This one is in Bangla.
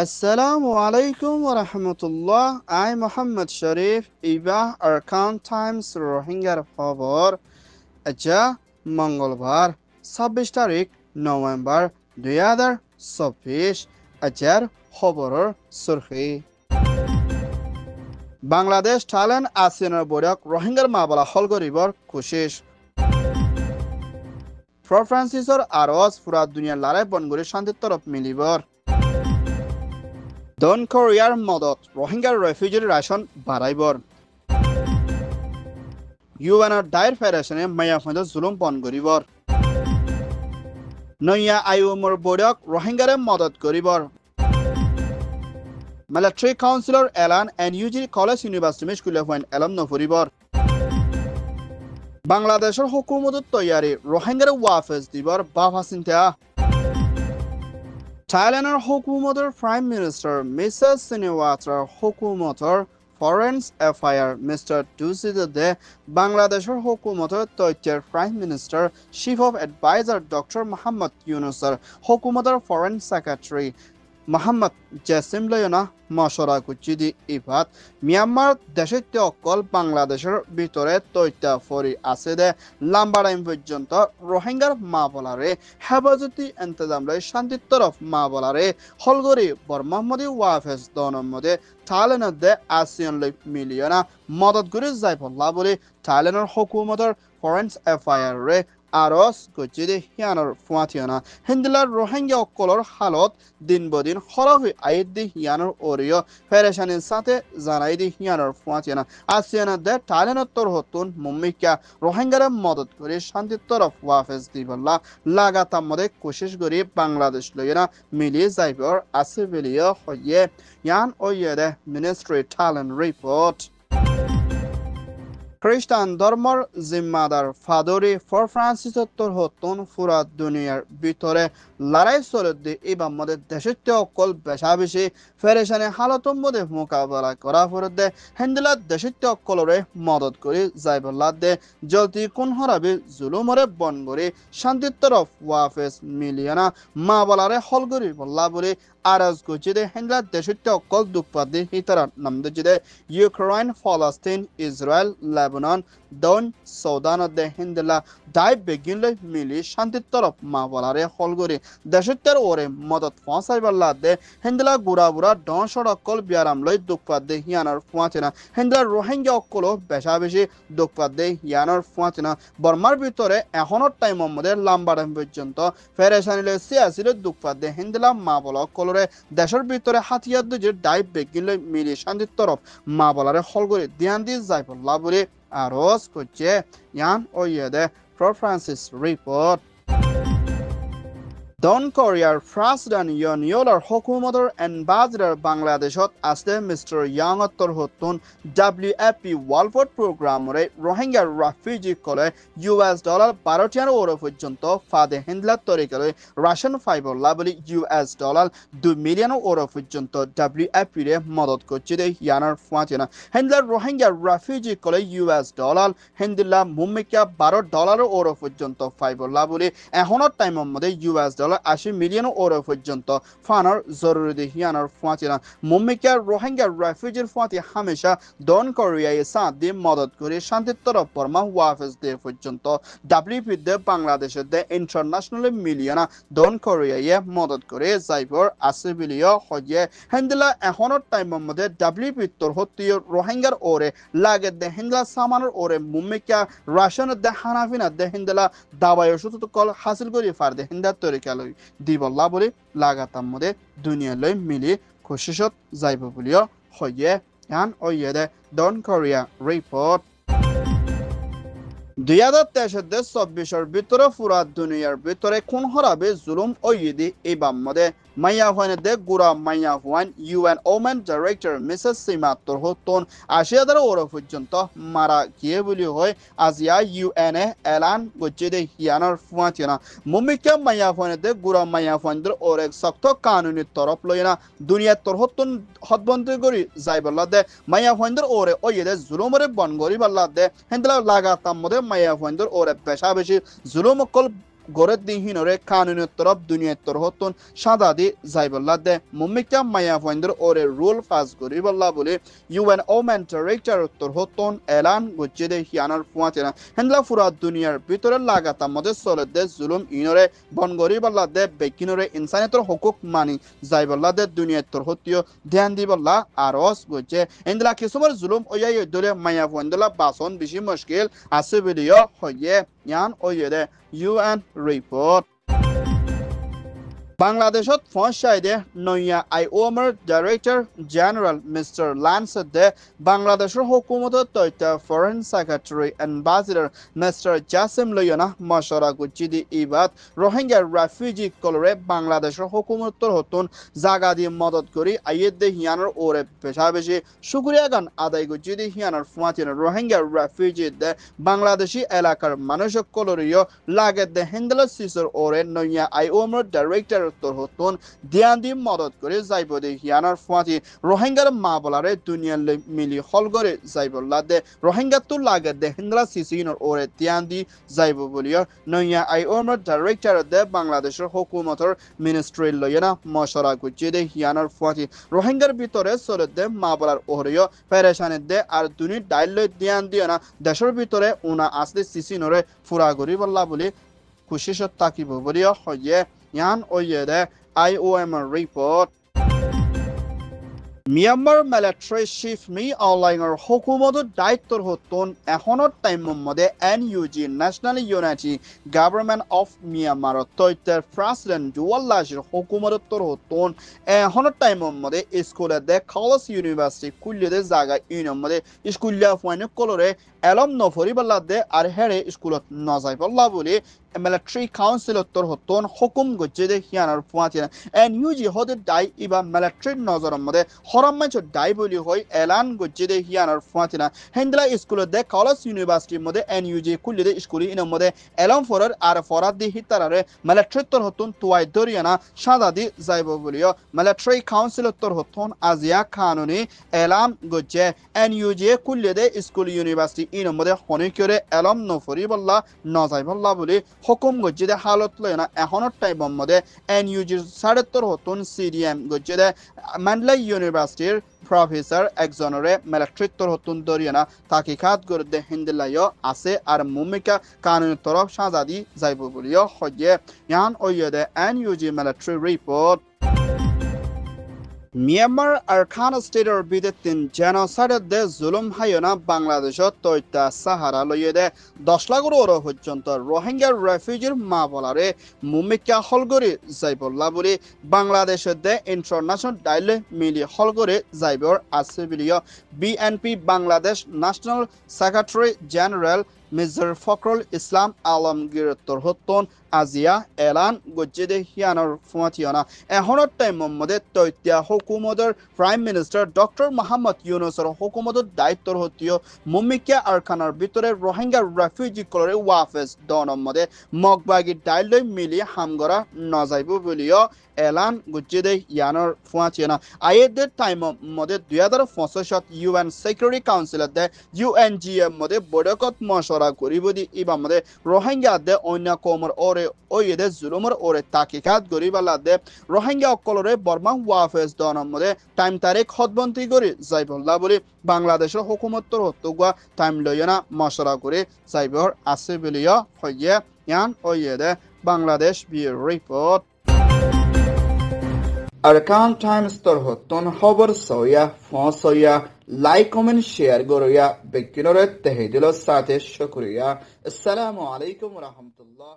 Assalamu alaikum wa rahmatullah. I'm Muhammad Sharif. Ibah Arkan Times রোহিঙ্গার খবর আচ্ছা মঙ্গলবার ২৬ তারিখ নভেম্বর ২০২৪ আজকের খবরের সুরখি বাংলাদেশ থাইল্যান্ড আসিয়ানের বৈঠক রোহিঙ্গার মামলা হল করিবৰ কোশিশ ফ্রান্সিসর আরজ পুরা দুনিয়ার লড়াই বন্ধ করে শান্তির তরফ মিলিবৰ দক্ষিণ কোরিয়ার মদত রোহিঙ্গার রেফিউজি রাশন বাড়াইবৰ ইউএনৰ ডাইৰ ফেডাৰেশনে মায়াফাইদত জুলুম বন্ধ কৰিবৰ নয়া আইওএমৰ বৈঠক রোহিঙ্গাৰে মদত কৰিবৰ মিলিটারি কাউন্সিলর এলান এনইউজি কলেজ ইউনিভার্সিটি স্কুলে পয়েন্ট এলাম নফরিবর বাংলাদেশের হুকুমতত তৈয়ারি রোহিঙ্গার ওয়াফেজ দিবর বাফাসিন্তা থাইল্যান্ডের হুকুমতের প্রাইম মিনিস্টার মিসেস সিনেওয়াত্রার হুকুমতের ফরেন অ্যাফেয়ার মিস্টার টুসিদে বাংলাদেশের হুকুমতের তথ্যের prime minister chief of adviser doctor Mohammad ইউনুসের হুকুমতের ফরেন সেক্রেটারি মোহাম্মদ জেসিম লয়না মশরা কুচিদি ইভাত মিয়ানমার দেশের অকল বাংলাদেশের ভিতরে তৈতা ফরি আছে দে লাম্বারাইম পর্যন্ত রোহিঙ্গার মা বলারে হেফাজতি ইন্তজাম লয় শান্তির তরফ মা বলারে হলগরি বরমাহমদি ওয়াফেজ দনের মধ্যে থাইল্যান্ডের দে আসিয়ান লয় মিলিয়না মদত করে যাই পল্লা বলে থাইল্যান্ডের হুকুমতের ফরেন অ্যাফেয়ার রে আরস গজিদে হিয়ানোর ফুয়াথিয়না হিন্দিলার রোহিঙ্গা অকলর হালত দিন বদিন হরফি আইদ দি হিয়ানোর ওরিও ফেরেশানির সাথে জানাই দি হিয়ানোর ফুয়াথিয়না আসিয়ানা দে থাইল্যান্ডের তরহতুন মুম্মিকা রোহিঙ্গারে মদত করে শান্তির তরফ ওয়াফেজ দিবল্লা লাগাতার মধ্যে কোশিশ করি বাংলাদেশ লইনা মিলিয়ে যাইবর আছে বেলিয়ে হইয়ে ইয়ান ওইয়ে মিনিস্ট্রি থাইল্যান্ড রিপোর্ট খ্রিস্টান ধর্মর জিম্মাদার ফাদরি ফর ফ্রান্সিসত্তর হতুন ফুরা দুনিয়ার ভিতরে লড়াই চলতে এবার মধ্যে দেশের অকল বেশা বেশি ফেরেশানি হালতর মধ্যে মোকাবেলা করা ফরদে হেন্দিলা দেশের অকলরে মদত করে যাইবল্লা দে জলতি কোন হরাবি জুলুমরে বন করে শান্তির তরফ ওয়াফেজ মিলিয়না মা বলারে হল করি বল্লা বলে আরাজ গজিদে হেন্দিলা দেশের অকল দুঃপাদি হিতারা নামদে জিদে ইউক্রেন ফলস্তিন ইসরায়েল লেবানন দন সৌদান দে হিন্দিলা দায় বেগিনলে মিলি শান্তির তরফ মা বলারে হল করে দেশের ওরে মদত পৌঁছাইবাল্লা দে হিন্দিলা গুড়া বুড়া ডন সড়কল বিয়ারাম লই দুঃপাদ দে হিয়ানোর ফুয়াচেনা হিন্দিলা রোহিঙ্গা অকল বেশা বেশি দুঃপাদ দে হিয়ানোর ফুয়াচেনা বর্মার ভিতরে এখনোর টাইম মধ্যে লাম্বারাম পর্যন্ত ফেরেশানিলে সিয়াসিলে দুঃপাদ দে হিন্দিলা মা বলা অকলরে দেশের ভিতরে হাতিয়ার দুজে দায় বেগিনলে মিলি শান্তির তরফ মা বলারে হল করে ধ্যান দিয়ে যাই বল্লা বলে আরজ করছে ইয়ান ও ইয়েদে ফ্রান্সিস রিপোর্ট দক্ষিণ কোরিয়ার প্রেসিডেন্ট ইয়ন ইয়োলৰ হুকুমতৰ এম্বাসেডৰ বাংলাদেশত আছে মিস্টার ইয়াঙত্তৰ হতুন WFP ওয়ার্ল্ড ফুড প্রোগ্রামরে রোহিঙ্গা রেফিউজি কলে $12 ওরো পর্যন্ত ফাদে হিন্দলা তরিকালে রাশন ফাইবর লাবলি $2 মিলিয়ন ওরো পর্যন্ত WFP রে মদত করছে দে ইয়ানার ফুয়াচেনা হিন্দলা রোহিঙ্গা রেফিউজি কলে $, হিন্দলা মুম্মিকা $12 ওরো পর্যন্ত ফাইবর লাবলি এখনৰ টাইমৰ মধ্যে $80 মিলিয়ন ওরো পর্যন্ত ফানার জরুরি দি হিয়ানার ফুয়াচিনা মুম্মিকা রোহিঙ্গা রেফিউজির ফুয়াতি হামেশা দক্ষিণ কোরিয়ায় সাথ দিয়ে মদত করে শান্তির তরফ বর্মা ওয়াফেজ দে পর্যন্ত WFP দে বাংলাদেশের দে ইন্টারন্যাশনাল মিলিয়না দক্ষিণ কোরিয়ায় মদত করে যাইবর আছে বিলিয় হয়ে হেন্দিলা এখনের টাইমের মধ্যে WFP তোর হত্তীয় রোহিঙ্গার ওরে লাগে দে হিন্দলা সামানের ওরে মুম্মিকা রাশনের দে হানাফিনা দে হিন্দলা দাবায় ওষুধ কল হাসিল করি ফার দে হিন্দার তরিকা দিবল্লা বলে লাগাতার মধ্যে দুনিয়া লই মিলি কোশিশত যাইব বুলিও হয়ে ইয়ান ওইয়ে দক্ষিণ কোরিয়া রিপোর্ট 2023-24 ভিতরে পুরা দুনিয়ার ভিতরে কোন হরাবে জুলুম ওইদি এই বাম্মদে মাইয়া হয়নে দে গুড়া মাইয়া হওয়ান UN ওমেন ডাইরেক্টর মিসেস সিমাত্তর হতন 80,000 ওরো পর্যন্ত মারা গিয়ে বলি হয় আজিয়া UN এলান গজ্জে দে হিয়ানার ফুয়াচিনা মুমিকা মাইয়া হয়নে দে গুড়া মাইয়া হওয়ানদের ওরে শক্ত কানুনি তরফ লইনা দুনিয়ার তর হতন হদবন্দি করি যাইবল্লা দে মাইয়া হওয়ানদের ওরে ওইদে জুলুমরে বন গরি বল্লা দে হেন্দলা লাগাতার মধ্যে মাইয়া হওয়ানদের ওরে পেশা বেশি জুলুম কল গড়ে দিহিনরে কানুনের তরফ দুনিয়ার তরহতন সাদাদি যাইবল্লা দে মুম্মিকা মায়া ফয়েন্দ্র ওরে রুল পাস করিবল্লা বলে ইউএন ওমেন ডাইরেক্টর তরহতন এলান গজ্জে দে হিয়ানার ফুয়াতেনা হেন্দলা ফুরা দুনিয়ার ভিতরে লাগাতা মধ্যে চলে দে জুলুম ইনরে বন গরিবল্লা দে বেকিনরে ইনসানিয়তর হকুক মানি যাইবল্লা দে দুনিয়ার তরহতীয় ধ্যান দিবল্লা আরস গজ্জে হেন্দলা কিসমর জুলুম ওয়াই দলে মায়া ফয়েন্দ্লা বাসন বেশি মুশকিল আছে বলিও হয়ে ইয়ান ওয়ে দে UN report. বাংলাদেশত ফসাইদে নয়া আইওমার ডাইরেক্টর জেনারেল মিস্টার ল্যান্সেট দে বাংলাদেশের হুকুমত তৈতা foreign secretary ambassador mister Jasim লয়না মশরা গুচিদি ইবাদ রোহিঙ্গা রেফিউজি কলরে বাংলাদেশের হুকুমতর হতুন জাগা দিয়ে মদত করি আইয়েদ দে হিয়ানোর ওরে পেশা বেশি শুক্রিয়া গান আদায় গুচিদি হিয়ানোর ফুয়াতিন রোহিঙ্গা রেফিউজি দে বাংলাদেশি এলাকার মানুষ কলরিও লাগে দে হিন্দল সিসর ওরে নয়া আইওমার ডাইরেক্টর হতুন ধ্যান দি মদত করে যাইব দে হিয়ানার ফুয়াতি রোহিঙ্গার মা বলারে দুনিয়ার মিলি হল করে যাইবল্লা দে রোহিঙ্গা তো লাগে দে হিন্দলা সিসিনর ওরে ধ্যান দি যাইব বলিও নয়া আইওমার ডাইরেক্টর দে বাংলাদেশের হুকুমতর মিনিস্ট্রি লয়না মশরা গুজি দে হিয়ানার ফুয়াতি রোহিঙ্গার ভিতরে চলে দে মা বলার ওহরিও পেরেশানি দে আর দুনি ডাইল ধ্যান দিও না দেশের ভিতরে উনা আসলে সিসিনরে ফুরা করি বললা বলি খুশিশত তাকিব বলিও হয়ে Yan oyede IOM report. Myanmar military chief Min আউলাইংৰ হুকুমতৰ দায়িত্বৰ হতন এখনৰ টাইমৰ মধ্যে NUG national unity government of Myanmar তৈতে প্ৰেসিডেন্ট জুৱাল্লাহৰ হুকুমতৰ হতন এখনৰ টাইমৰ মধ্যে স্কুলে দে কলেজ ইউনিভাৰ্চিটি কুল্লিতে জাগা ইউনিয়ন মধ্যে স্কুলিয়া ফাইনে কলৰে এলম নফৰিবলা দে আর হেৰে স্কুলত নজাইবলা বুলি মিলিটারি কাউন্সিলতৰ হতন হুকুম গজ্জে দে হিয়ানাৰ ফুৱাতিনা NUG হদে দাই ইবা মিলিটারি নজৰৰ মধ্যে হরমাঞ্চ দাই বলি হয় এলান গজ্জে দে হিয়ানার ফুয়াতিনা হেন্দলা স্কুলে দে কলেজ ইউনিভার্সিটির মধ্যে NUG কুল্লি দে স্কুলি ইনের মধ্যে এলম ফরার আর ফরাদ দি হিতারারে মিলিটারিতর হতুন তুয়াই দরিয়ানা সাদা দি যাইব বলিও মিলিটারি কাউন্সিলতর হতুন আজিয়া কানুনি এলান গজ্জে NUG কুল্লি দে স্কুল ইউনিভার্সিটি ইনের মধ্যে হনি করে এলম নফরি বল্লা নজাই বল্লা বলি হুকুম গজ্জে দে হালত লয়না এখনৰ টাইমৰ মধ্যে NUG সাড়েত্তর হতুন CDM গজ্জে দে ম্যান্ডলা ইউনিভার্সিটির প্রফেসর একজনরে মিলিটারিতর হতুন দরিয়ানা তাকিকাত গরদে হিন্দিলাইও আছে আর মুমিকা কানুনের তরফ সাজাদি যাইব বলিও হয়ে ইয়ান ওয়েদে NUG military report Myanmar Arakan স্টেটৰ বিদেতিন জেনোসাইডত দে জুলুম হাইনা বাংলাদেশত তৈতা সাহারা লইয়ে দে 10 লাখর ওর পর্যন্ত রোহিঙ্গা রেফিউজির মা বলারে মুমিকা হলগরি যাইবল্লা বলি বাংলাদেশত দে ইন্টারন্যাশনাল ডাইলে মিলি হলগরি যাইবর আছে বিলিও BNP Bangladesh national secretary general Mirza Fakhrul Islam Alamgir তরহতন আজিয়া এলান গজ্জে দে হিয়ানোর ফুয়াতিয়না এখনৰ টাইমৰ মধ্যে তৈতিয়া হুকুমতৰ প্ৰাইম মিনিষ্টাৰ ডক্টৰ মোহাম্মদ ইউনুছৰ হুকুমতৰ দায়িত্বৰ হতীয় মুমিকা আৰখানৰ ভিতৰে রোহিঙ্গা রেফিউজি কলৰে ওয়াফেজ দনৰ মধ্যে মগবাগি ডাইলৈ মিলি হামগৰা নজাইব বুলিও এলান গজ্জে দে হিয়ানোর ফুয়াতিয়না আইয়েদের টাইমৰ মধ্যে 2025 UN সিকিউরিটি কাউন্সিলত দে UNGM মধ্যে বৈঠকত মশরা করিব দি ইবা মধ্যে রোহিঙ্গা দে অন্য কমর ওরে ওয়েদে জুলুমর ওরে তাকিকাত গরিবালা দে রোহিঙ্গা অকলরে বর্মা ওয়াফেজ দনৰ মধ্যে টাইম তারিখ হদবন্তি করি যাইবল্লা বলি বাংলাদেশের হুকুমতর হতুয়া টাইম লয়না মশরা করে যাইবর আছে বলিও হয়ে ইয়ান ওয়েদে বাংলাদেশ রিপোর্ট আরকান টাইমস তর হতন খবর সয়া ফসয়া লাইক কমেন্ট শেয়ার গরয়া বেকিনরে তেহেদিল সাথে শুকরিয়া আসসালামু আলাইকুম ওয়া রাহমাতুল্লাহ